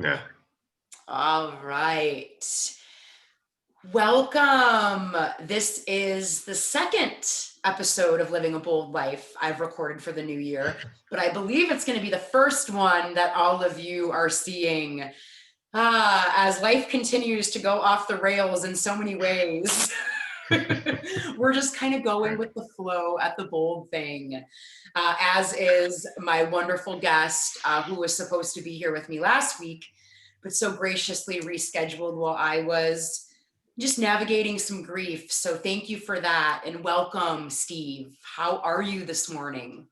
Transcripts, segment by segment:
Yeah. All right. Welcome. This is the second episode of Living a Bold Life I've recorded for the new year, but I believe it's going to be the first one that all of you are seeing as life continues to go off the rails in so many ways. We're just kind of going with the flow at the bold thing, as is my wonderful guest who was supposed to be here with me last week, but so graciously rescheduled while I was just navigating some grief. So thank you for that. And welcome, Steve. How are you this morning?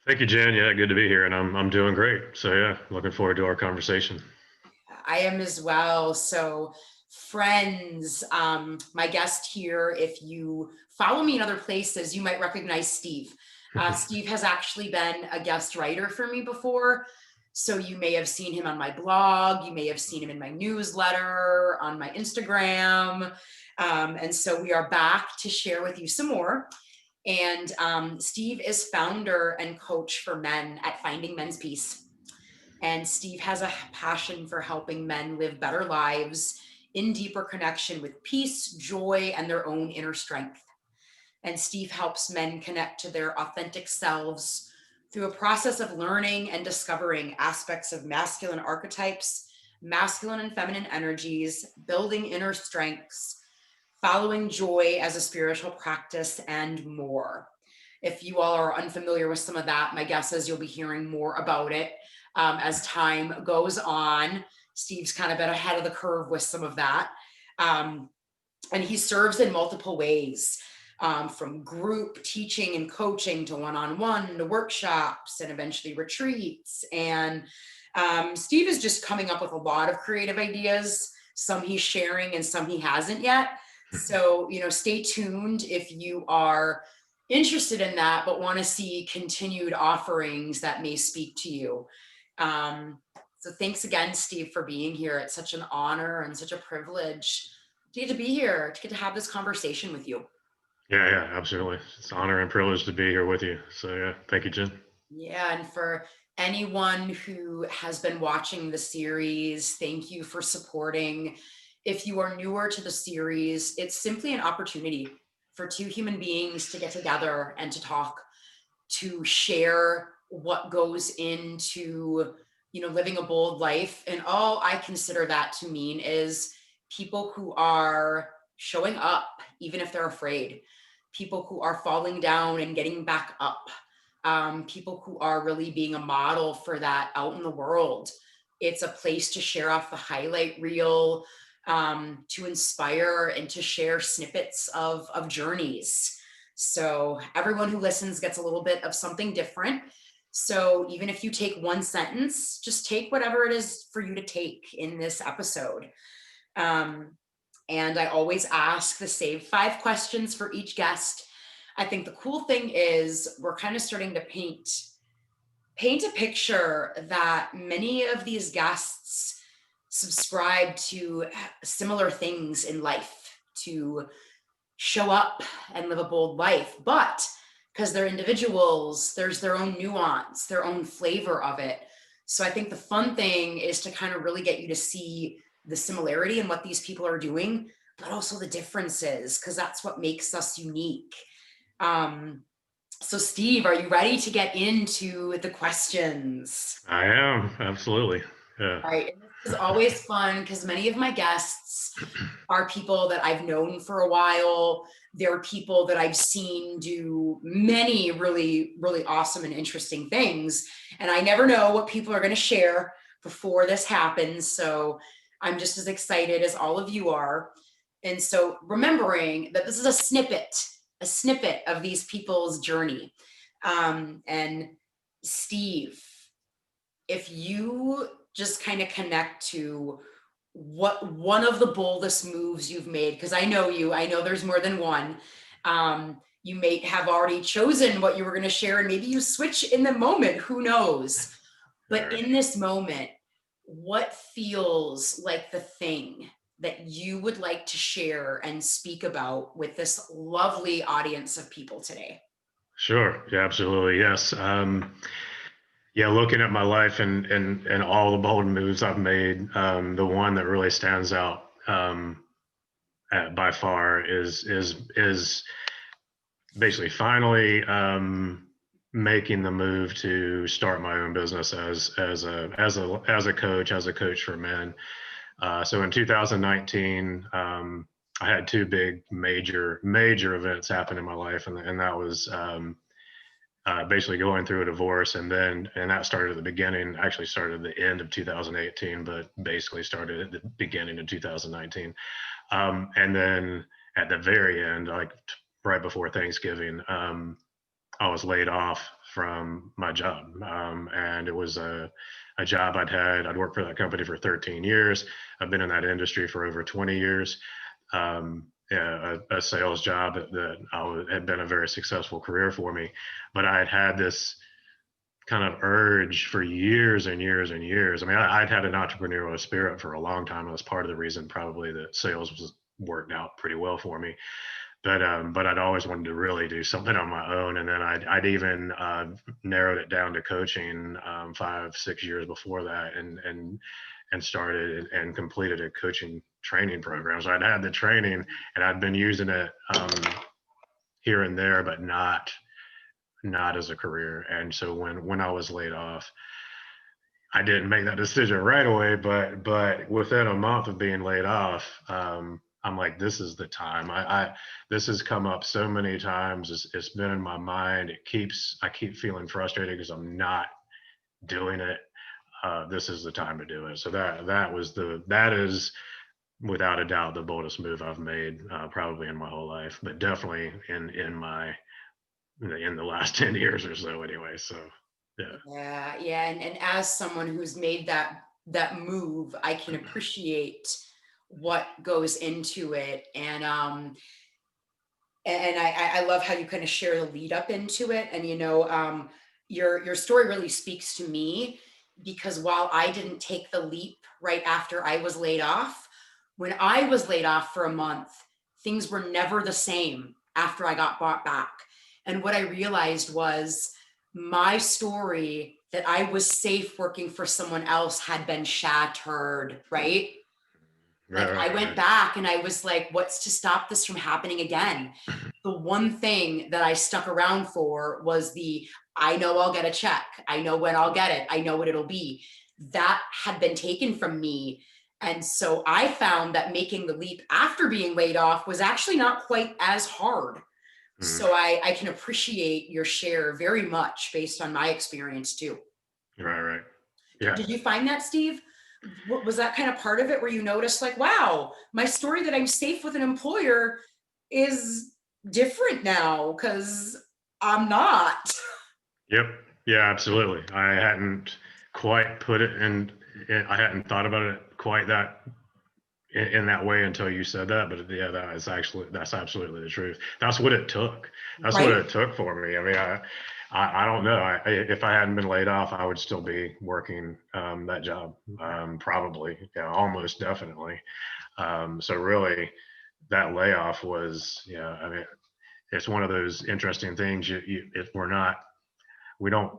Thank you, Jen. Yeah, good to be here, and I'm doing great. So yeah, looking forward to our conversation. I am as well. So, friends, my guest here, if you follow me in other places, you might recognize Steve. Steve has actually been a guest writer for me before. So, you may have seen him on my blog, you may have seen him in my newsletter, on my Instagram. And so, we are back to share with you some more. And Steve is founder and coach for men at Finding Men's Peace. And Steve has a passion for helping men live better lives in deeper connection with peace, joy, and their own inner strength. And Steve helps men connect to their authentic selves through a process of learning and discovering aspects of masculine archetypes, masculine and feminine energies, building inner strengths, following joy as a spiritual practice, and more. If you all are unfamiliar with some of that, my guess is you'll be hearing more about it as time goes on. Steve's kind of been ahead of the curve with some of that. And he serves in multiple ways, from group teaching and coaching to one-on-one to workshops and eventually retreats. And Steve is just coming up with a lot of creative ideas. Some he's sharing and some he hasn't yet. So, stay tuned if you are interested in that, but want to see continued offerings that may speak to you. So thanks again, Steve, for being here. It's such an honor and such a privilege to get to be here, to get to have this conversation with you. Yeah, absolutely. It's an honor and privilege to be here with you. So yeah, thank you, Jen. Yeah, and for anyone who has been watching the series, thank you for supporting. If you are newer to the series, it's simply an opportunity for two human beings to get together and to talk, to share what goes into living a bold life. And all I consider that to mean is people who are showing up even if they're afraid, people who are falling down and getting back up, people who are really being a model for that out in the world. It's a place to share off the highlight reel, to inspire and to share snippets of journeys. So everyone who listens gets a little bit of something different. So even if you take one sentence, just take whatever it is for you to take in this episode. And I always ask the same 5 questions for each guest. I think the cool thing is we're kind of starting to paint a picture that many of these guests subscribe to similar things in life, to show up and live a bold life, but because they're individuals, there's their own nuance, their own flavor of it. So I think the fun thing is to kind of really get you to see the similarity in what these people are doing, but also the differences, because that's what makes us unique. So Steve, are you ready to get into the questions? I am absolutely. Yeah. All right. And this is always fun because many of my guests are people that I've known for a while. They're people that I've seen do many really, really awesome and interesting things. And I never know what people are going to share before this happens. So I'm just as excited as all of you are. And so remembering that this is a snippet of these people's journey. And Steve, if you just kind of connect to what one of the boldest moves you've made, because I know there's more than one. You may have already chosen what you were going to share, and maybe you switch in the moment, who knows? But in this moment, what feels like the thing that you would like to share and speak about with this lovely audience of people today? Sure. Yeah, absolutely. Yes. Yeah, looking at my life and all the bold moves I've made, the one that really stands out by far is basically finally making the move to start my own business as a coach for men. So in 2019, I had two big major events happen in my life, and that was basically going through a divorce, and that started at the beginning. Actually, started at the end of 2018, but basically started at the beginning of 2019. And then at the very end, like right before Thanksgiving, I was laid off from my job, and it was a job I'd worked for that company for 13 years. I've been in that industry for over 20 years. Yeah, a sales job had been a very successful career for me, but I had this kind of urge for years and years and years. I mean, I'd had an entrepreneurial spirit for a long time. It was part of the reason probably that sales was worked out pretty well for me. But I'd always wanted to really do something on my own, and then I'd even narrowed it down to coaching 5-6 years before that, and started and completed a coaching training program. So I'd had the training and I'd been using it here and there, but not as a career. And so when I was laid off, I didn't make that decision right away, but within a month of being laid off, I'm like, this is the time. This has come up so many times. It's been in my mind. I keep feeling frustrated because I'm not doing it. This is the time to do it. So that is without a doubt the boldest move I've made probably in my whole life, but definitely in the last 10 years or so anyway. So yeah. Yeah, and as someone who's made that move, I can appreciate what goes into it. And I love how you kind of share the lead up into it. And your story really speaks to me, because while I didn't take the leap right after I was laid off, when I was laid off for a month, things were never the same after I got brought back. And what I realized was my story that I was safe working for someone else had been shattered, right? Right, Like I right, went right. back and I was like, what's to stop this from happening again? The one thing that I stuck around for was I know I'll get a check. I know when I'll get it. I know what it'll be. That had been taken from me. And so I found that making the leap after being laid off was actually not quite as hard. Mhm. So I can appreciate your share very much based on my experience too. Right, right. Yeah. Did you find that, Steve? Was that kind of part of it where you noticed, like, wow, my story that I'm safe with an employer is different now because I'm not? Yep. Yeah, absolutely. I hadn't quite put it I hadn't thought about it quite in that way until you said that. But yeah, that's absolutely the truth. That's what it took. That's what Right? it took for me. I mean, I don't know. If I hadn't been laid off, I would still be working that job. Probably, yeah, almost definitely. So really, that layoff was, yeah. I mean, it's one of those interesting things. If we don't,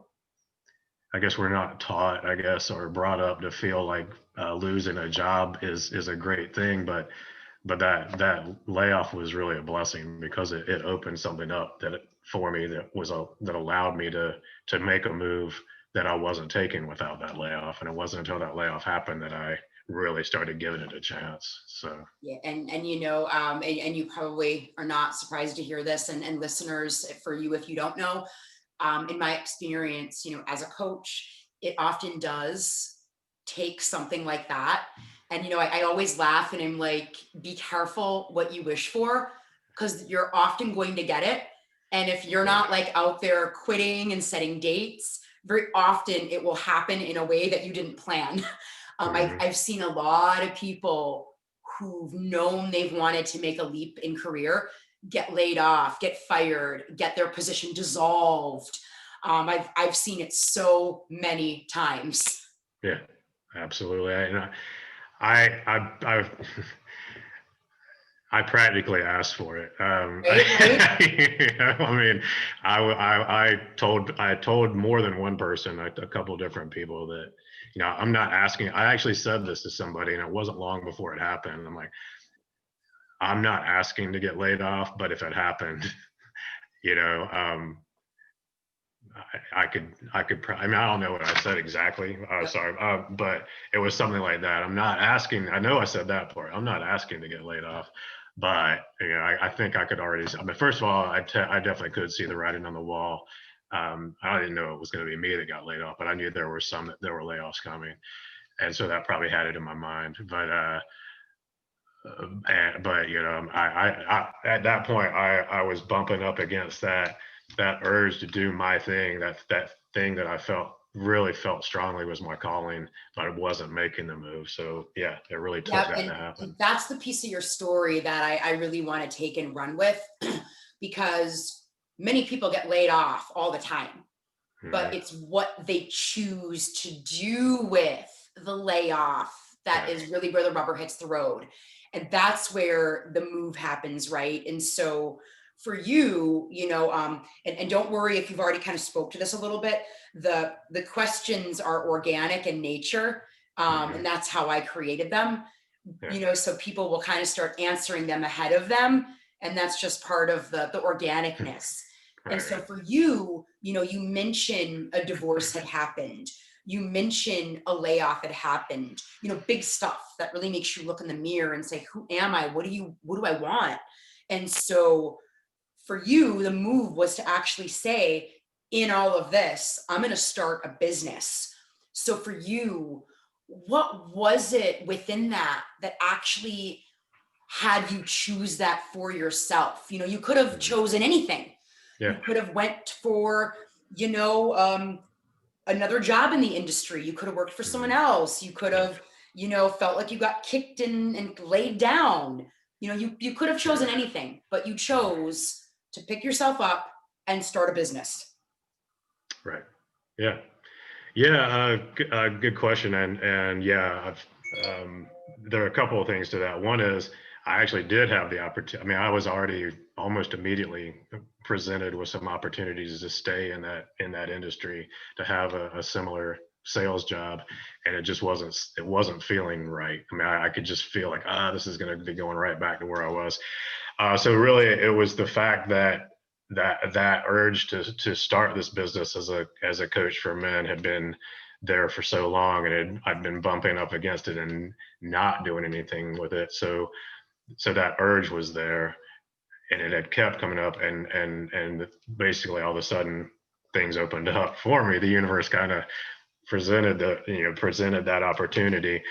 I guess we're not taught, I guess, or brought up to feel like losing a job is a great thing, but that layoff was really a blessing because it opened something up for me that allowed me to make a move that I wasn't taking without that layoff, and it wasn't until that layoff happened that I really started giving it a chance. So Yeah, and you probably are not surprised to hear this, and listeners, for you, if you don't know, in my experience, as a coach, it often does take something like that. And, I always laugh and I'm like, be careful what you wish for, because you're often going to get it. And if you're yeah, not like out there quitting and setting dates, very often it will happen in a way that you didn't plan. hmm, I've seen a lot of people who've known they've wanted to make a leap in career get laid off, get fired, get their position dissolved. I've seen it so many times. yeah, absolutely. I, and I I practically asked for it. Right, right. I mean, I told more than one person, a couple different people that, I'm not asking. I actually said this to somebody, and it wasn't long before it happened. I'm like, I'm not asking to get laid off, but if it happened, you know, I mean, I don't know what I said exactly. Yep. Sorry. But it was something like that. I'm not asking. I know I said that part. I'm not asking to get laid off, but I think I could already, I mean, first of all, I definitely could see the writing on the wall. I didn't know it was going to be me that got laid off, but I knew there were layoffs coming. And so that probably had it in my mind, but at that point, I was bumping up against that urge to do my thing, that thing that I really felt strongly was my calling, but I wasn't making the move. So yeah, it really took Yep. that to And happen. that's the piece of your story that I really want to take and run with because many people get laid off all the time, but Hmm. it's what they choose to do with the layoff that Yeah. is really where the rubber hits the road. And that's where the move happens, right? And so for you, and don't worry if you've already kind of spoke to this a little bit, the questions are organic in nature. And Hmm. that's how I created them, Yeah. so people will kind of start answering them ahead of them. And that's just part of the organicness. And Right. so Right. for you, you mentioned a divorce had happened. You mentioned a layoff had happened, big stuff that really makes you look in the mirror and say, who am I? What do I want? And so for you, the move was to actually say, in all of this, I'm going to start a business. So for you, what was it within that actually had you choose that for yourself? You could have Hmm. chosen anything. You Yeah. could have went for, you know, um, another job in the industry. You could have worked for someone Hmm. else. You could Yeah. have, felt like you got kicked and laid down. You could have chosen Yeah. anything, but you Hmm. chose to pick yourself up and start a business. Right. Yeah. Yeah, good question, and yeah, there are a couple of things to that. One is I actually did have the opportunity. I mean, I was already almost immediately presented with some opportunities to stay in that industry, to have a similar sales job, and it wasn't feeling right. I mean, I could just feel like, this is going to be going right back to where I was. So really, it was the fact that urge to start this business as a coach for men had been there for so long, and I'd been bumping up against it and not doing anything with it. So that urge was there, and it had kept coming up, and basically all of a sudden things opened up for me. The universe kind of presented that opportunity.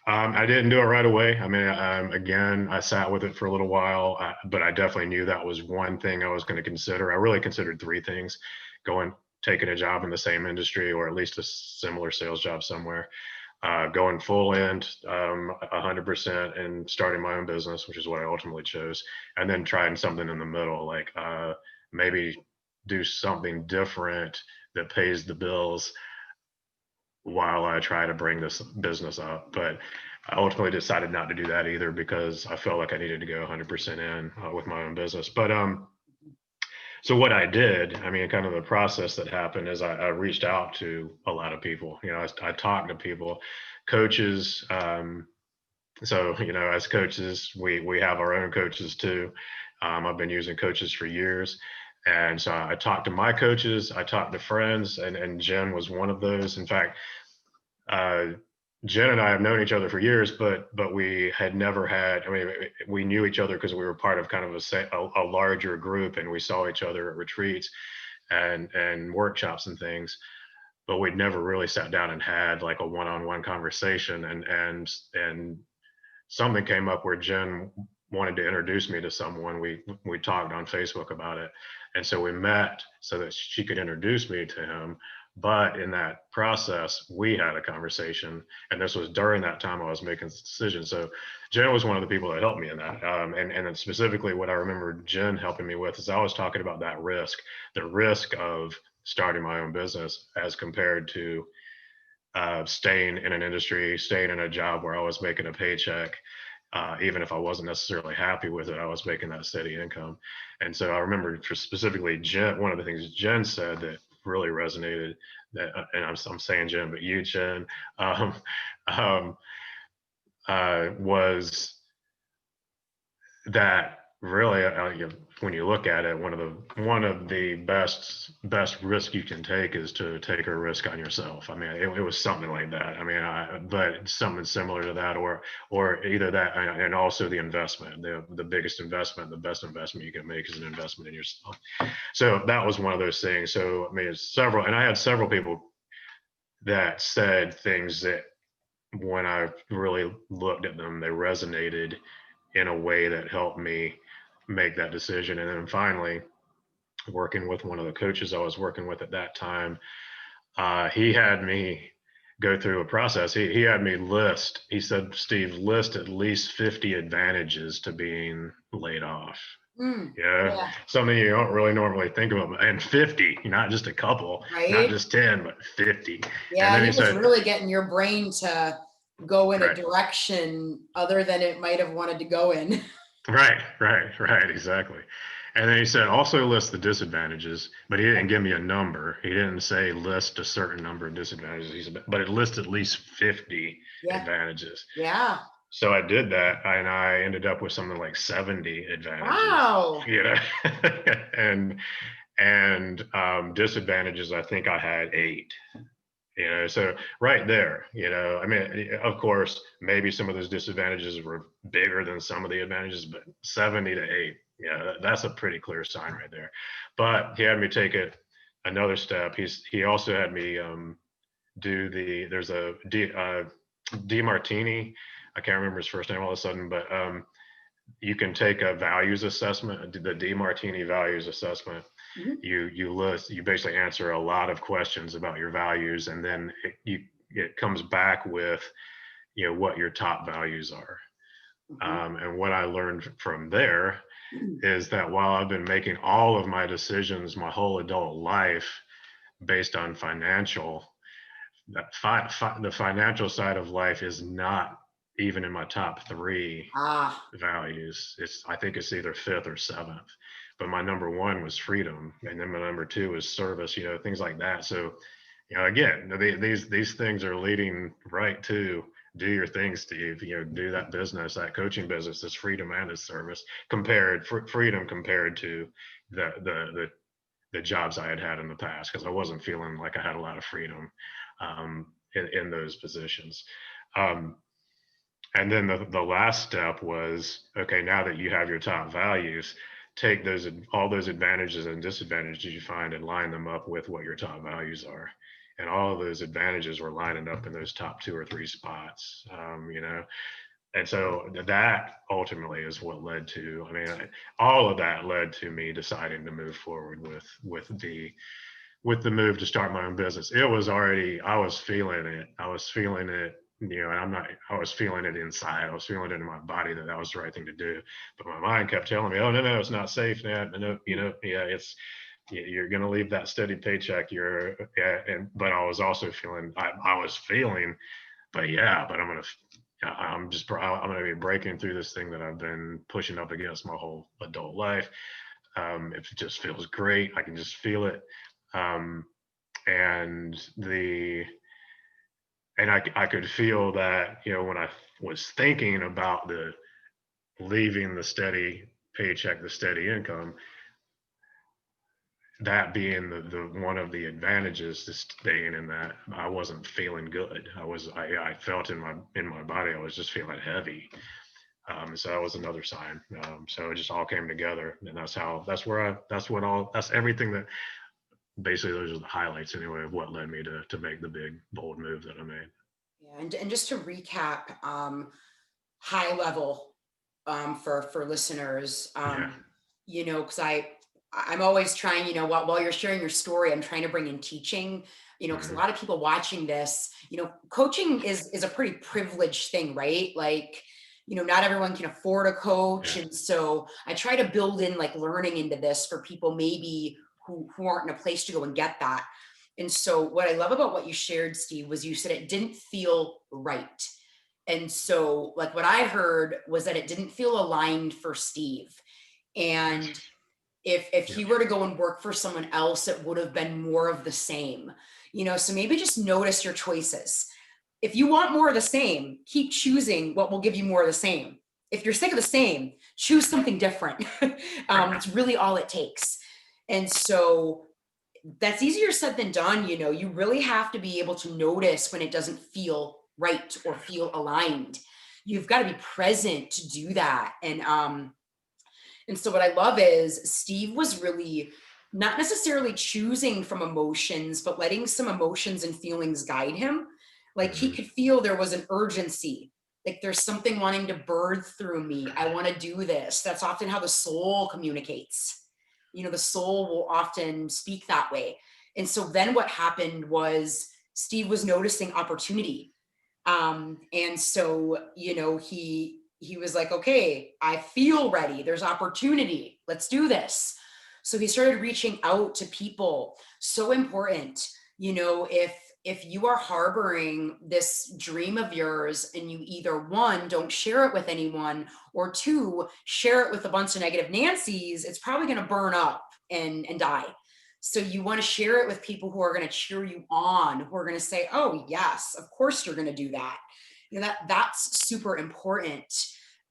I didn't do it right away. I mean, again, I sat with it for a little while, but I definitely knew that was one thing I was going to consider. I really considered three things: taking a job in the same industry, or at least a similar sales job somewhere, going full end, 100%, and starting my own business, which is what I ultimately chose, and then trying something in the middle, like maybe do something different that pays the bills while I try to bring this business up. But I ultimately decided not to do that either, because I felt like I needed to go 100% in with my own business. But so what I did, I mean, kind of the process that happened is I reached out to a lot of people. I talked to people, coaches. So as coaches, we have our own coaches too. I've been using coaches for years. And so I talked to my coaches, I talked to friends, and Jen was one of those. In fact, uh, Jen and I have known each other for years, but we had never had. I mean, we knew each other because we were part of kind of a larger group, and we saw each other at retreats and workshops and things. But we'd never really sat down and had like a one-on-one conversation. And something came up where Jen wanted to introduce me to someone. We talked on Facebook about it, and so we met so that she could introduce me to him. But in that process, we had a conversation, and this was during that time I was making this decision. So Jen was one of the people that helped me in that. And then specifically, what I remember Jen helping me with is I was talking about that risk, the risk of starting my own business as compared to staying in an industry, staying in a job where I was making a paycheck, even if I wasn't necessarily happy with it, I was making that steady income. And so I remember specifically Jen, one of the things Jen said that really resonated, that, and I'm saying Jen, but you, Jen, um, um, was that really, when you look at it, one of the best risk you can take is to take a risk on yourself. I mean, it was something like that. I mean, but something similar to that, or either that, and also the investment. The biggest investment, the best investment you can make is an investment in yourself. So that was one of those things. So I mean, and I had several people that said things that when I really looked at them, they resonated in a way that helped me make that decision. And then finally, working with one of the coaches I was working with at that time, he had me go through a process. He had me list, he said, Steve, list at least 50 advantages to being laid off. Yeah, Yeah, something you don't really normally think about. And 50, not just a couple, not right. just 10, but 50. And Yeah, then he he was said, really getting your brain to go in a right, direction other than it might have wanted to go in. right, exactly. And then he said, also list the disadvantages, but he didn't give me a number. He didn't say list a certain number of disadvantages. He said, but it lists at least 50 Yeah, advantages. yeah. So I did that, and I ended up with something like 70 advantages, Wow. you know, and disadvantages. I think I had 8. So right there, I mean, of course, maybe some of those disadvantages were bigger than some of the advantages, but 70 to 8, yeah, that's a pretty clear sign right there. But he had me take it another step. He also had me do there's a D Martini. I can't remember his first name all of a sudden, but you can take a values assessment, the D Martini values assessment. Mhm. You basically answer a lot of questions about your values, and then it comes back with what your top values are. Mhm. And what I learned from there is that while I've been making all of my decisions my whole adult life based on the financial side of life is not even in my top 3 Ah, values. I think it's either 5th or 7th. But my number 1 was freedom, and then my number 2 was service. Things like that. So, again, these things are leading right to do your thing, Steve. Do that business, that coaching business, this freedom and this service. Freedom compared to the jobs I had in the past, because I wasn't feeling like I had a lot of freedom in those positions. Um, and then the last step was, okay, now that you have your top values, take all those advantages and disadvantages you find and line them up with what your top values are. And all of those advantages were lining up in those top 2 or 3 spots, And so that ultimately is what led to, I mean, all of that led to me deciding to move forward with the move to start my own business. It was already, I was feeling it. And I was feeling it inside. I was feeling it in my body that was the right thing to do. But my mind kept telling me, oh, no, it's not safe, man. No, yeah, you're going to leave that steady paycheck. But I was also feeling, I was feeling, but yeah, but I'm going to be breaking through this thing that I've been pushing up against my whole adult life. It just feels great. I can just feel it. Um, and I could feel that, when I was thinking about leaving the steady paycheck, the steady income, that being the one of the advantages to staying in that, I wasn't feeling good. I felt in my body, I was just feeling heavy. So that was another sign. So it just all came together, and that's everything that basically, those are the highlights anyway of what led me to make the big bold move that I made. yeah. And just to recap, high level, for listeners, Yeah. because I'm always trying, while you're sharing your story, I'm trying to bring in teaching, because a Hmm. lot of people watching this, coaching is a pretty privileged thing, right? Like, not everyone can afford a coach. Yeah. And so I try to build in like learning into this for people maybe who aren't in a place to go and get that. And so what I love about what you shared, Steve, was you said it didn't feel right. And so like what I heard was that it didn't feel aligned for Steve. And if Yeah. he were to go and work for someone else, it would have been more of the same. So maybe just notice your choices. If you want more of the same, keep choosing what will give you more of the same. If you're sick of the same, choose something different. It's really all it takes. And so that's easier said than done. You really have to be able to notice when it doesn't feel right or feel aligned. You've got to be present to do that. And so what I love is Steve was really not necessarily choosing from emotions, but letting some emotions and feelings guide him. Like he Mhm. could feel there was an urgency, like there's something wanting to birth through me. I want to do this. That's often how the soul communicates. The soul will often speak that way. And so then what happened was Steve was noticing opportunity. And so, he was like, okay, I feel ready. There's opportunity. Let's do this. So he started reaching out to people. So important. If you are harboring this dream of yours and you either one, don't share it with anyone, or two, share it with a bunch of negative Nancy's, it's probably going to burn up and die. So you want to share it with people who are going to cheer you on, who are going to say, "Oh, yes, of course you're going to do that." That's super important.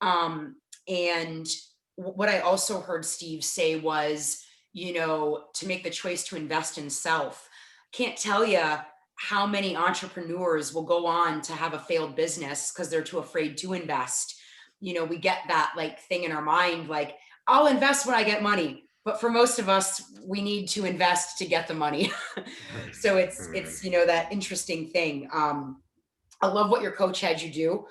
And what I also heard Steve say was, to make the choice to invest in self. Can't tell you how many entrepreneurs will go on to have a failed business because they're too afraid to invest. We get that like thing in our mind, like, I'll invest when I get money. But for most of us, we need to invest to get the money. So Mhm. that interesting thing. I love what your coach had you do.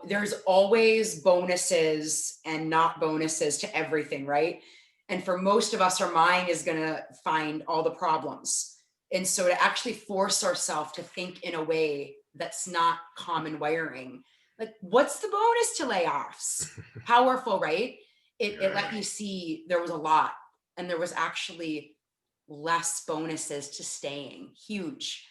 There's always bonuses and not bonuses to everything, right? And for most of us, our mind is going to find all the problems. And so to actually force ourselves to think in a way that's not common wiring, like, what's the bonus to layoffs? Powerful, right? It let Yeah. me see there was a lot, and there was actually less bonuses to staying. Huge.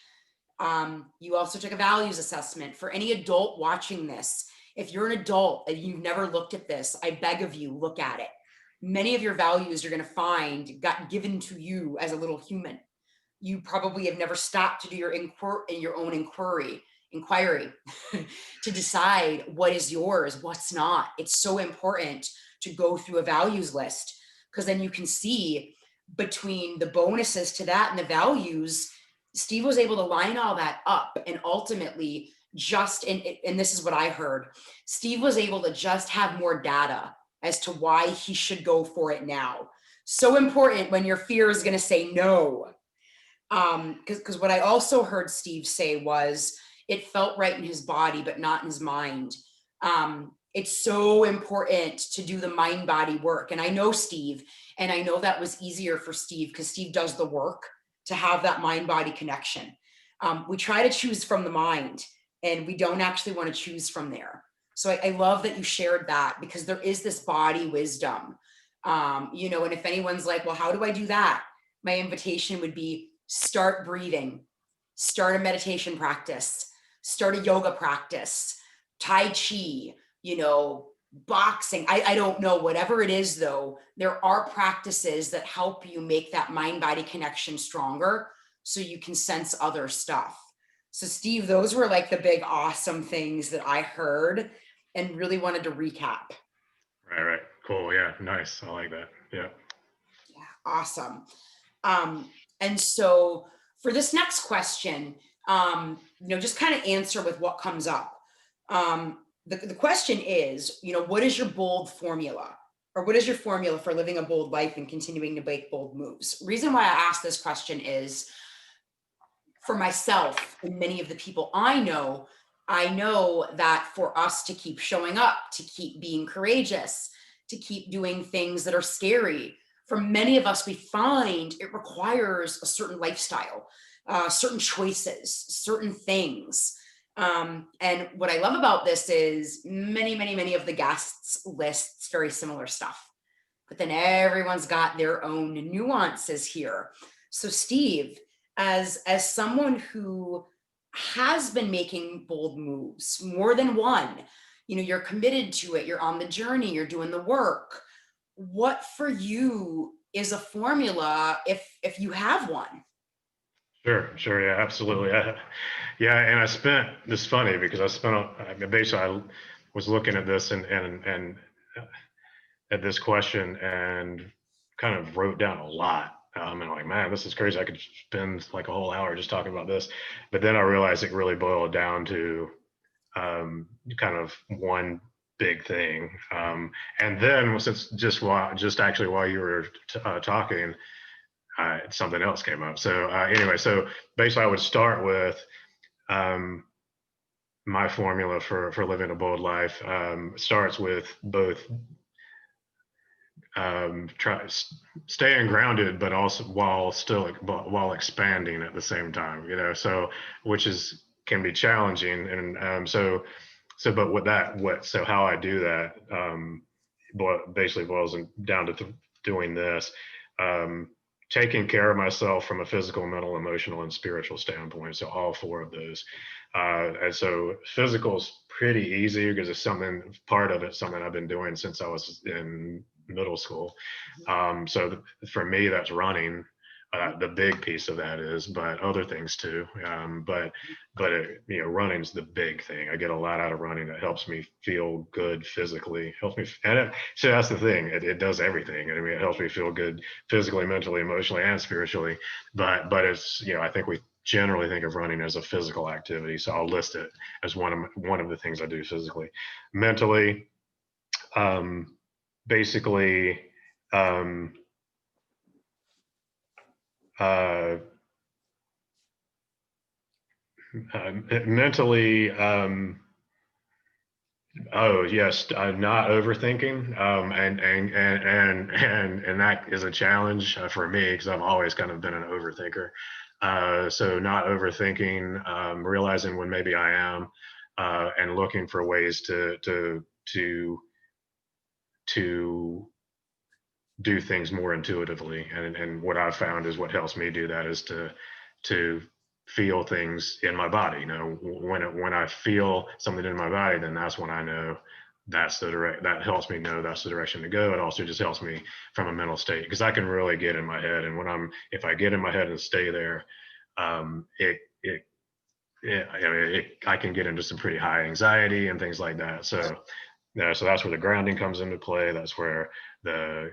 You also took a values assessment. For any adult watching this, if you're an adult and you've never looked at this, I beg of you, look at it. Many of your values you're going to find got given to you as a little human. You probably have never stopped to do your own inquiry to decide what is yours, what's not. It's so important to go through a values list, because then you can see between the bonuses to that and the values. Steve was able to line all that up and ultimately and this is what I heard. Steve was able to just have more data as to why he should go for it now. So important when your fear is going to say no. Because what I also heard Steve say was it felt right in his body, but not in his mind. It's so important to do the mind body work. And I know Steve, and I know that was easier for Steve because Steve does the work to have that mind body connection. We try to choose from the mind, and we don't actually want to choose from there. So I love that you shared that, because there is this body wisdom. And if anyone's like, well, how do I do that? My invitation would be start breathing, start a meditation practice, start a yoga practice, Tai Chi, boxing. I don't know, whatever it is, though, there are practices that help you make that mind body connection stronger so you can sense other stuff. So, Steve, those were like the big awesome things that I heard and really wanted to recap. Right, right. Cool. Yeah, nice. I like that. Yeah. Yeah, awesome. And so for this next question, just kind of answer with what comes up. The question is, what is your bold formula? Or what is your formula for living a bold life and continuing to make bold moves? Reason why I asked this question is for myself and many of the people I know that for us to keep showing up, to keep being courageous, to keep doing things that are scary, for many of us, we find it requires a certain lifestyle, certain choices, certain things. And what I love about this is many of the guests lists very similar stuff, but then everyone's got their own nuances here. So, Steve, as someone who has been making bold moves, more than one. You know, you're committed to it, you're on the journey, you're doing the work. What for you is a formula if you have one? Sure, yeah, absolutely. Yeah, and I spent, this is funny because basically I was looking at this and at this question and kind of wrote down a lot. And I'm like, man, this is crazy. I could spend like a whole hour just talking about this. But then I realized it really boiled down to kind of one big thing. And then since just actually while you were talking, something else came up. So anyway, so basically I would start with um, my formula for living a bold life starts with both staying grounded, but also while expanding at the same time. You know, so which is can be challenging, and but so how I do that basically boils down to doing this. Um, Taking care of myself from a physical, mental, emotional, and spiritual standpoint. So all four of those. And so physical is pretty easy because it's part of it, something I've been doing since I was in middle school. So for me, that's running. The big piece of that is, but other things too. Running's the big thing. I get a lot out of running. It helps me feel good physically. Helps me, so that's the thing. It does everything. I mean, it helps me feel good physically, mentally, emotionally, and spiritually. But it's I think we generally think of running as a physical activity. So I'll list it as one of the things I do physically. Mentally, basically. Um, uh, Mentally, oh yes, not overthinking, and that is a challenge for me because I've always kind of been an overthinker. So not overthinking, realizing when maybe I am, and looking for ways to do things more intuitively. And what I've found is what helps me do that is to feel things in my body. When I feel something in my body, then that's when I know that helps me know that's the direction to go. It also just helps me from a mental state because I can really get in my head. And if I get in my head and stay there, I can get into some pretty high anxiety and things like that. So so that's where the grounding comes into play. That's where the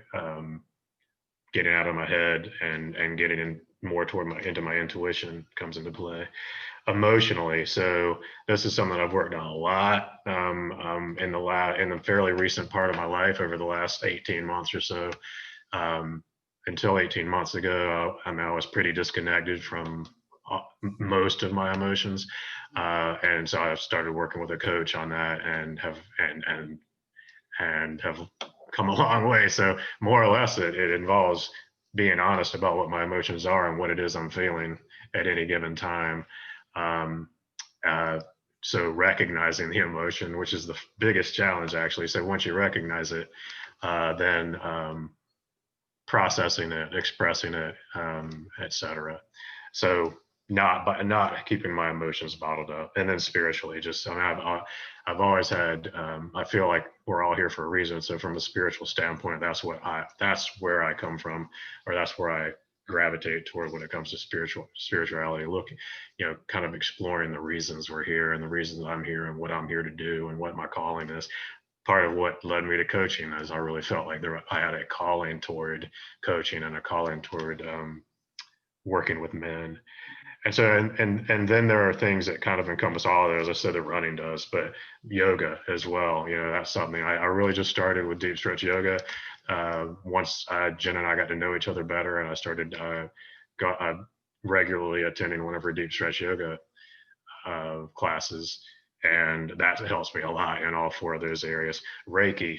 getting out of my head and getting in more into my intuition comes into play. Emotionally, so this is something I've worked on a lot in the fairly recent part of my life over the last 18 months or so. Until 18 months ago, I was pretty disconnected from most of my emotions, and so I've started working with a coach on that, and have come a long way. So more or less, it involves being honest about what my emotions are and what it is I'm feeling at any given time. Um, uh, so recognizing the emotion, which is the biggest challenge, actually. So once you recognize it, then processing it, expressing it, etc. So not keeping my emotions bottled up. And then spiritually, I've always had. I feel like we're all here for a reason. So from a spiritual standpoint, that's where I come from, or that's where I gravitate toward when it comes to spirituality. Kind of exploring the reasons we're here and the reasons I'm here and what I'm here to do and what my calling is. Part of what led me to coaching is I really felt like I had a calling toward coaching and a calling toward working with men. And so, and then there are things that kind of encompass all of those. I said that running does, but yoga as well. That's something I really just started with deep stretch yoga. Once Jen and I got to know each other better, and I started regularly attending one of her deep stretch yoga classes, and that helps me a lot in all four of those areas. Reiki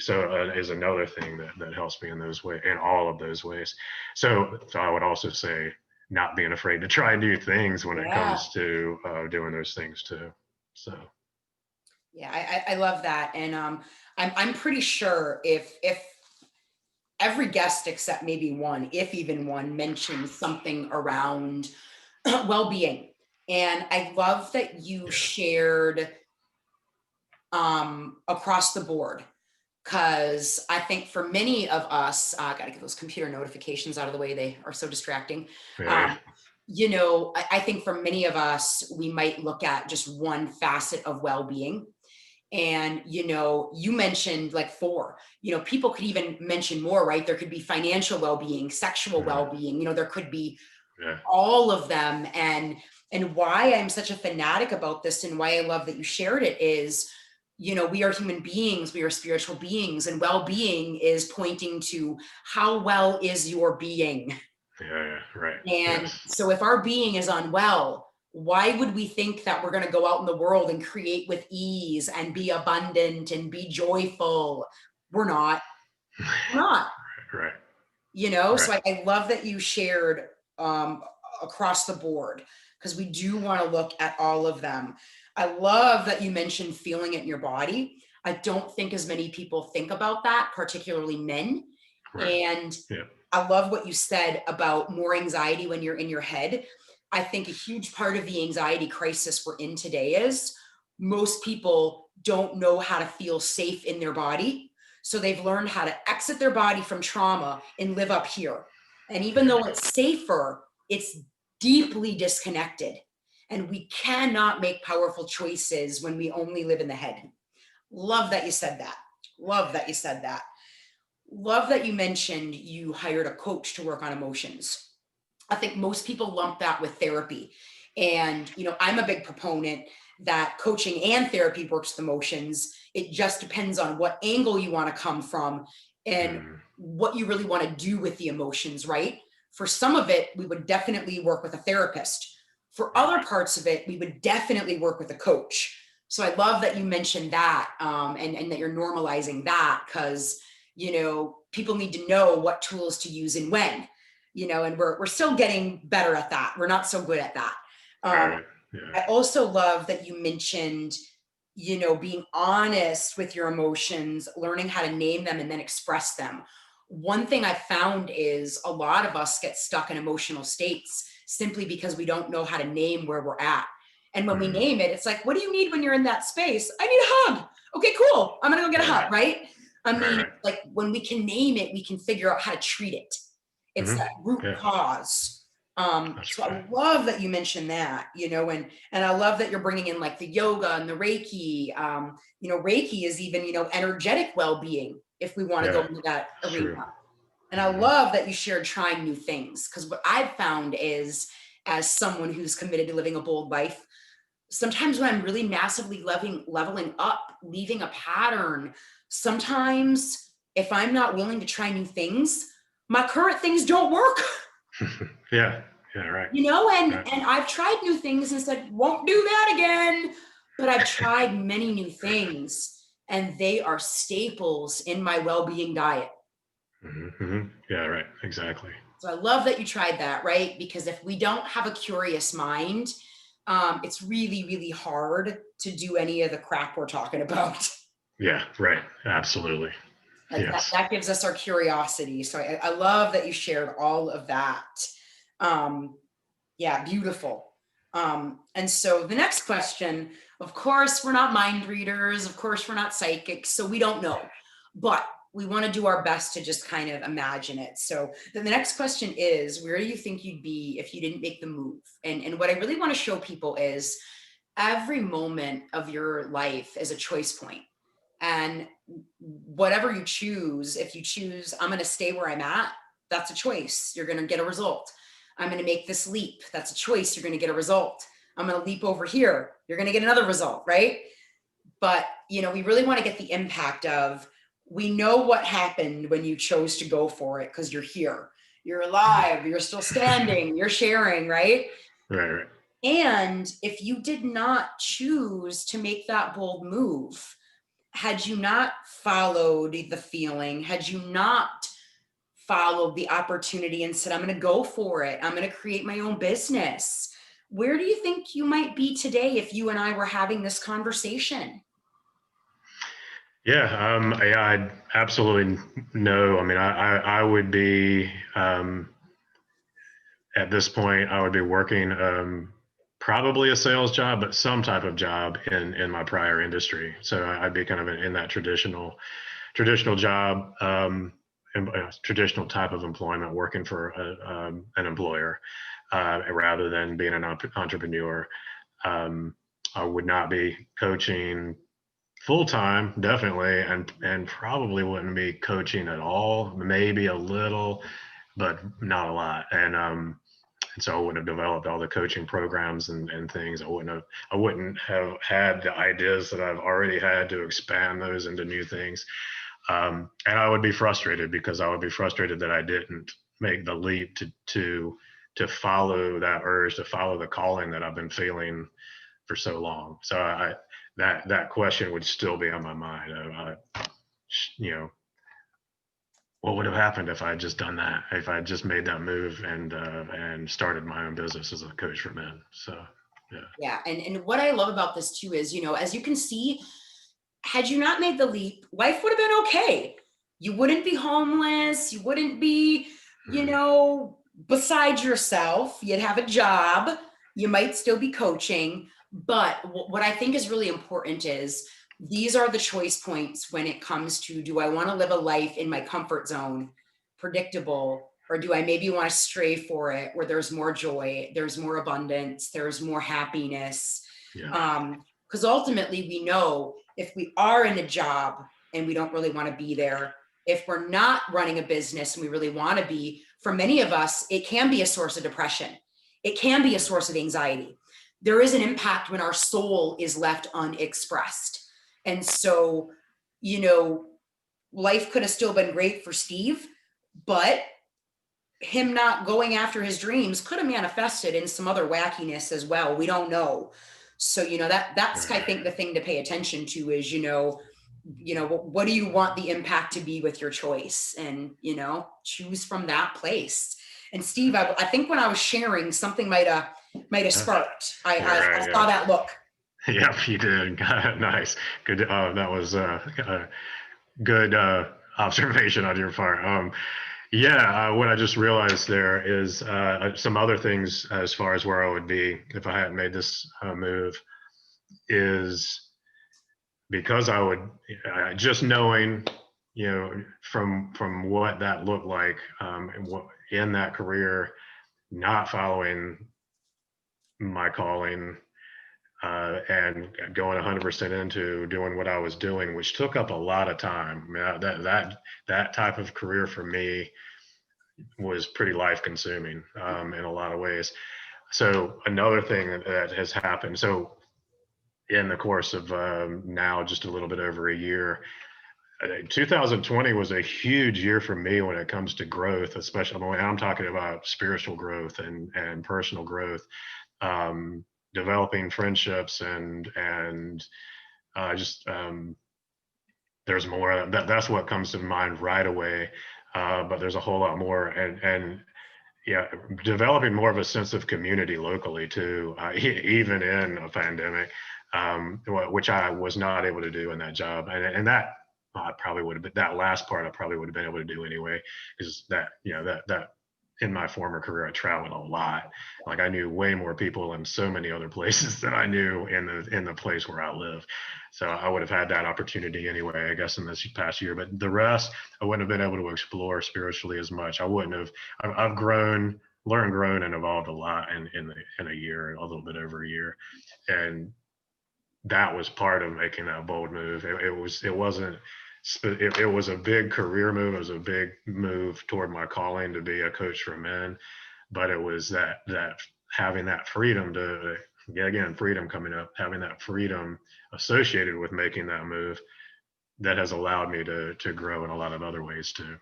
is another thing that helps me in all of those ways. So I would also say not being afraid to try new things when it comes to doing those things too. So yeah, I love that, and I'm pretty sure if every guest except maybe one, if even one, mentions something around well-being, And I love that you Yeah. shared across the board, because I think for many of us, I got to get those computer notifications out of the way. They are so distracting. Yeah. Um, I think for many of us, we might look at just one facet of well-being. And, you mentioned like four, people could even mention more, right? There could be financial well-being, sexual Mhm. well-being, there could be Yeah. all of them. And why I'm such a fanatic about this and why I love that you shared it is, we are human beings, we are spiritual beings, and well-being is pointing to how well is your being. Yeah. Yeah. Right. And Yes. so if our being is unwell, why would we think that we're going to go out in the world and create with ease and be abundant and be joyful? We're not. We're not. Right. So Right. I love that you shared across the board, because we do want to look at all of them. I love that you mentioned feeling it in your body. I don't think as many people think about that, particularly men. Right. And Yeah. I love what you said about more anxiety when you're in your head. I think a huge part of the anxiety crisis we're in today is most people don't know how to feel safe in their body. So they've learned how to exit their body from trauma and live up here. And even though it's safer, it's deeply disconnected. And we cannot make powerful choices when we only live in the head. Love that you said that. Love that you said that. Love that you mentioned you hired a coach to work on emotions. I think most people lump that with therapy. And, I'm a big proponent that coaching and therapy works with emotions. It just depends on what angle you want to come from and Mm. what you really want to do with the emotions, right? For some of it, we would definitely work with a therapist. For other parts of it, we would definitely work with a coach. So I love that you mentioned that, and that you're normalizing that, because, people need to know what tools to use and when, and we're still getting better at that. We're not so good at that. Um, Right. Yeah. I also love that you mentioned, being honest with your emotions, learning how to name them and then express them. One thing I found is a lot of us get stuck in emotional states simply because we don't know how to name where we're at. And when we Mhm. name it, it's like, what do you need when you're in that space? I need a hug. Okay, cool. I'm going to go get a Right. hug, right? I Right. mean, Right. like when we can name it, we can figure out how to treat it. It's Mhm. that root Yeah. cause. That's So I right. love that you mentioned that, and I love that you're bringing in like the yoga and the Reiki. Reiki is even, energetic well-being if we want to go Yeah. into that That's arena. true. And I Mhm. love that you shared trying new things, because what I've found is, as someone who's committed to living a bold life, sometimes when I'm really massively leveling up, leaving a pattern, sometimes if I'm not willing to try new things, my current things don't work. Yeah. Yeah. Right. And Right. I've tried new things and said, won't do that again. But I've tried many new things, and they are staples in my well-being diet. Mhm. Yeah. Right. Exactly. So I love that you tried that, right? Because if we don't have a curious mind, it's really, really hard to do any of the crap we're talking about. Yeah. Right. Absolutely. Like that, Yes. that gives us our curiosity. So I love that you shared all of that. Um, Yeah, beautiful. And so the next question, of course, we're not mind readers. Of course, we're not psychics. So we don't know, but we want to do our best to just kind of imagine it. So then the next question is, where do you think you'd be if you didn't make the move? And what I really want to show people is every moment of your life is a choice point. And whatever you choose, if you choose, I'm going to stay where I'm at, that's a choice. You're going to get a result. I'm going to make this leap. That's a choice. You're going to get a result. I'm going to leap over here. You're going to get another result, right? But, we really want to get the impact of, we know what happened when you chose to go for it because you're here. You're alive. You're still standing. You're sharing, right? Right. Right. And if you did not choose to make that bold move, had you not followed the feeling, had you not followed the opportunity and said, I'm going to go for it, I'm going to create my own business, where do you think you might be today if you and I were having this conversation? Yeah. Yeah. I absolutely know. I mean, I would be at this point. I would be working probably a sales job, but some type of job in my prior industry. So I'd be kind of in that traditional job, and traditional type of employment, working for an employer, rather than being an entrepreneur. Um, I would not be coaching full time, definitely, and probably wouldn't be coaching at all. Maybe a little, but not a lot. And so I wouldn't have developed all the coaching programs and things. I wouldn't have had the ideas that I've already had to expand those into new things. And I would be frustrated, because I would be frustrated that I didn't make the leap to follow that urge, to follow the calling that I've been feeling for so long. So that question would still be on my mind. You know, what would have happened if I had just done that? If I had just made that move and started my own business as a coach for men. So yeah. Yeah. And what I love about this too is, as you can see, had you not made the leap, life would have been okay. You wouldn't be homeless. You wouldn't be, Mhm. beside yourself. You'd have a job. You might still be coaching. But what I think is really important is these are the choice points when it comes to, do I want to live a life in my comfort zone, predictable, or do I maybe want to stray for it where there's more joy, there's more abundance, there's more happiness? Yeah. Because ultimately we know if we are in a job and we don't really want to be there, if we're not running a business and we really want to be, for many of us, it can be a source of depression. It can be a source of anxiety. There is an impact when our soul is left unexpressed. And so, you know, life could have still been great for Steve, but him not going after his dreams could have manifested in some other wackiness as well. We don't know. So, that's, I think, the thing to pay attention to is, what do you want the impact to be with your choice, and, choose from that place. And Steve, I think when I was sharing, something might have sparked. I Right. saw Yeah. that look. Yep. You did. Nice. Good. That was a good observation on your part. Yeah, what I just realized there is some other things as far as where I would be if I hadn't made this move, is because I would, just knowing, from what that looked like, in that career, not following my calling, and going 100% into doing what I was doing, which took up a lot of time. I mean, that type of career for me was pretty life consuming, in a lot of ways. So another thing that has happened. So in the course of now just a little bit over a year, 2020 was a huge year for me when it comes to growth, especially when I'm talking about spiritual growth and personal growth, developing friendships and just there's more. That's what comes to mind right away. But there's a whole lot more, and yeah, developing more of a sense of community locally too, even in a pandemic, which I was not able to do in that job, and that I probably would have been, that last part I probably would have been able to do anyway, because that in my former career I traveled a lot. Like, I knew way more people in so many other places than I knew in the place where I live. So I would have had that opportunity anyway, I guess, in this past year. But the rest, I wouldn't have been able to explore spiritually as much. I wouldn't have. I've grown, and evolved a lot in a year, a little bit over a year, and that was part of making that bold move. It wasn't. It was a big career move. It was a big move toward my calling to be a coach for men, but it was that having that freedom to, yeah, again, freedom coming up, having that freedom associated with making that move, that has allowed me to grow in a lot of other ways too.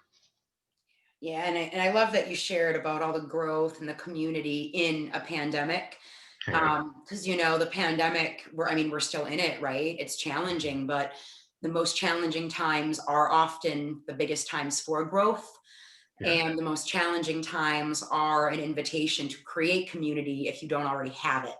Yeah, and I love that you shared about all the growth and the community in a pandemic. Yeah. Because the pandemic, we're still in it, right? It's challenging, but the most challenging times are often the biggest times for growth. Yeah. And the most challenging times are an invitation to create community if you don't already have it.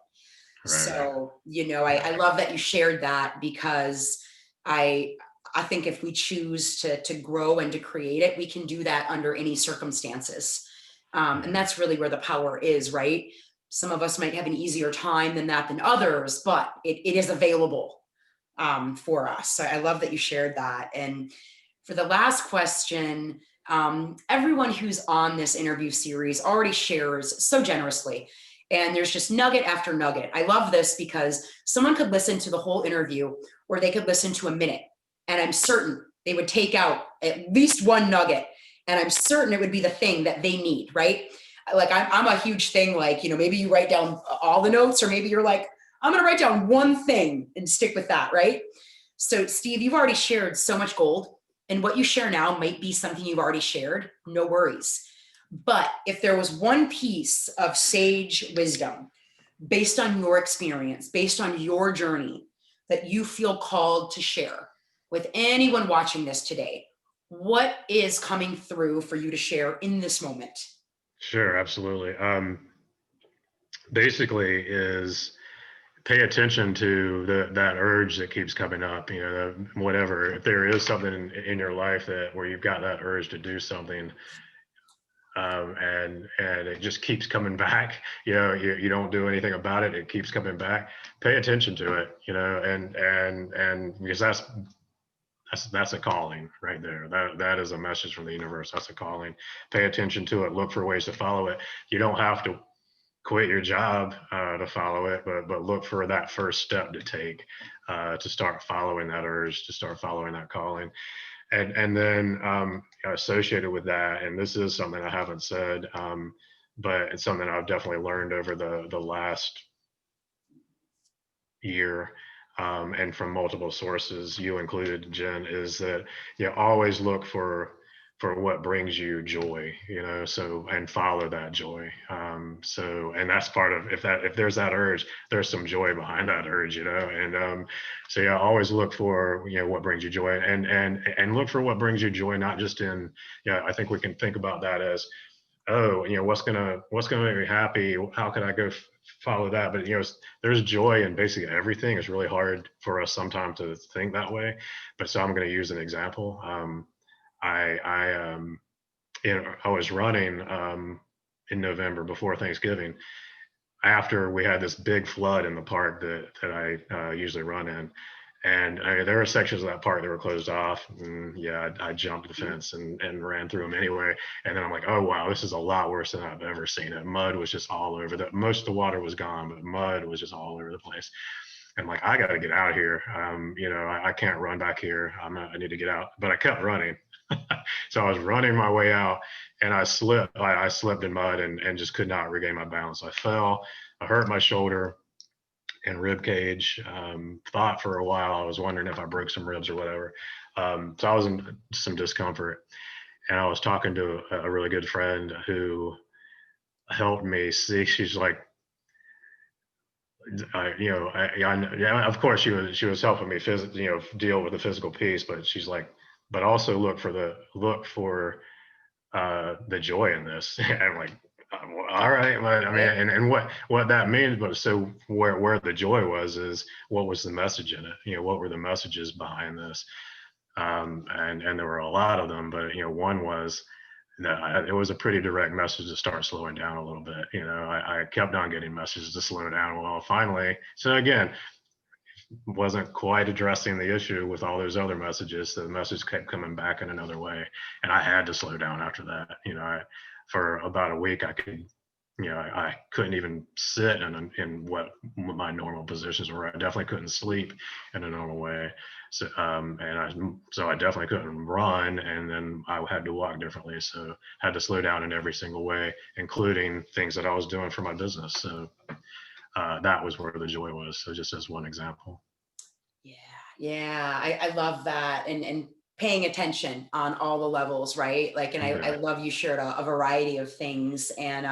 Right. So, I love that you shared that, because I I think if we choose to grow and to create it, we can do that under any circumstances. And Mhm. that's really where the power is, right? Some of us might have an easier time than that than others, but it is available for us. So I love that you shared that. And for the last question, everyone who's on this interview series already shares so generously. And there's just nugget after nugget. I love this because someone could listen to the whole interview or they could listen to a minute. And I'm certain they would take out at least one nugget. And I'm certain it would be the thing that they need, right? Like I'm a huge thing, like, maybe you write down all the notes, or maybe you're like, I'm going to write down one thing and stick with that, right? So Steve, you've already shared so much gold, and what you share now might be something you've already shared. No worries. But if there was one piece of sage wisdom based on your experience, based on your journey, that you feel called to share with anyone watching this today, what is coming through for you to share in this moment? Sure, absolutely. Basically, is pay attention to that urge that keeps coming up. Whatever. If there is something in your life where you've got that urge to do something, and it just keeps coming back. You don't do anything about it. It keeps coming back. Pay attention to it. And because that's a calling right there. That is a message from the universe. That's a calling. Pay attention to it. Look for ways to follow it. You don't have to quit your job to follow it, but look for that first step to take to start following that urge, to start following that calling. And then associated with that, and this is something I haven't said, but it's something I've definitely learned over the last year, and from multiple sources, you included, Jen, is that you always look for what brings you joy, so, and follow that joy. So, and that's part of, if there's that urge, there's some joy behind that urge, and so yeah, always look for, what brings you joy, and look for what brings you joy, not just in, I think we can think about that as, oh, what's gonna make me happy? How can I go follow that? But there's joy in basically everything. It's really hard for us sometimes to think that way. But so I'm going to use an example. I was running in November before Thanksgiving, after we had this big flood in the park that I usually run in. And there were sections of that park that were closed off. And yeah, I jumped the fence and ran through them anyway. And then I'm like, oh, wow, this is a lot worse than I've ever seen it. Mud was just all over. Most of the water was gone, but mud was just all over the place. And I'm like, I got to get out of here. I can't run back here. I need to get out. But I kept running. So I was running my way out, and I slipped. I slipped in mud and just could not regain my balance. I fell. I hurt my shoulder and rib cage. Thought for a while, I was wondering if I broke some ribs or whatever. So I was in some discomfort, and I was talking to a really good friend who helped me see. She's like, yeah, of course she was helping me deal with the physical piece, but she's like, but also look for the joy in this. And I'm like, all right, but I mean, and what that means, but so where the joy was is what was the message in it? What were the messages behind this? And there were a lot of them, but one was that it was a pretty direct message to start slowing down a little bit. I kept on getting messages to slow down. Well, finally, so again, wasn't quite addressing the issue with all those other messages. So the message kept coming back in another way, and I had to slow down after that. For about a week, I couldn't even sit in what my normal positions were. I definitely couldn't sleep in a normal way. So, so I definitely couldn't run, and then I had to walk differently. So I had to slow down in every single way, including things that I was doing for my business. So that was where the joy was. So just as one example. Yeah, I love that, and paying attention on all the levels, right? Like, and I love you shared a variety of things, and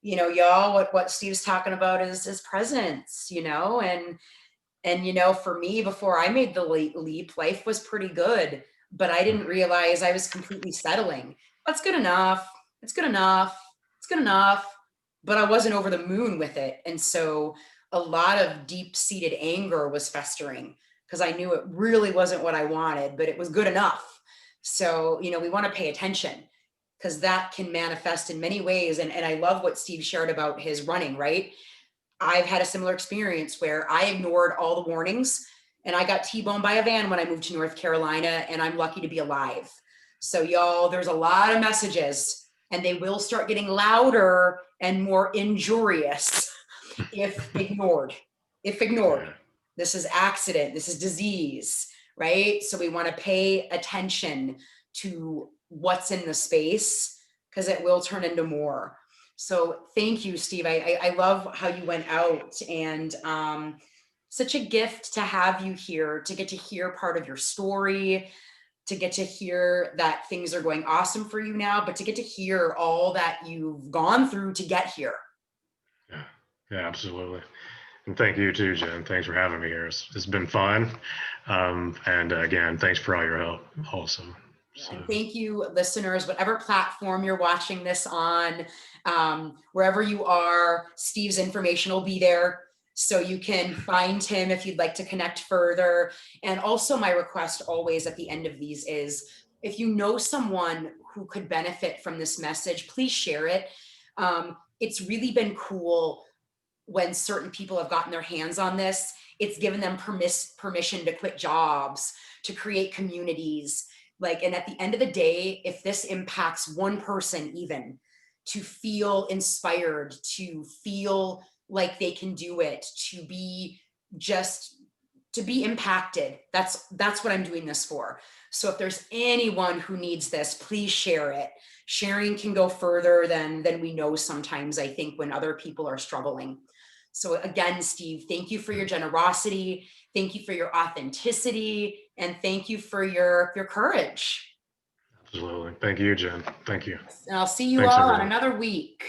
y'all, what Steve's talking about is presence, and for me, before I made the leap, life was pretty good, but I didn't realize I was completely settling. That's good enough. It's good enough. It's good enough. But I wasn't over the moon with it. And so a lot of deep-seated anger was festering because I knew it really wasn't what I wanted, but it was good enough. So, we want to pay attention. because that can manifest in many ways. And I love what Steve shared about his running, right? I've had a similar experience where I ignored all the warnings and I got T-boned by a van when I moved to North Carolina, and I'm lucky to be alive. So y'all, there's a lot of messages, and they will start getting louder and more injurious if ignored. If ignored. Yeah. This is accident, this is disease, right? So we want to pay attention to what's in the space, because it will turn into more. So thank you, Steve. I love how you went out, and such a gift to have you here, to get to hear part of your story, to get to hear that things are going awesome for you now, but to get to hear all that you've gone through to get here. Yeah, yeah, absolutely. And thank you too, Jen. Thanks for having me here. It's been fun. And again, thanks for all your help also. So. And thank you, listeners, whatever platform you're watching this on, wherever you are, Steve's information will be there. So you can find him if you'd like to connect further. And also my request always at the end of these is, if you know someone who could benefit from this message, please share it. It's really been cool when certain people have gotten their hands on this. It's given them permission to quit jobs, to create communities. Like, and at the end of the day, if this impacts one person even to feel inspired, to feel like they can do it, to be impacted, that's what I'm doing this for. So if there's anyone who needs this, please share it. Sharing can go further than we know sometimes, I think, when other people are struggling. So again, Steve, thank you for your generosity. Thank you for your authenticity, and thank you for your courage. Absolutely. Thank you, Jen. Thank you. And I'll see you Thanks, all everyone. on another week.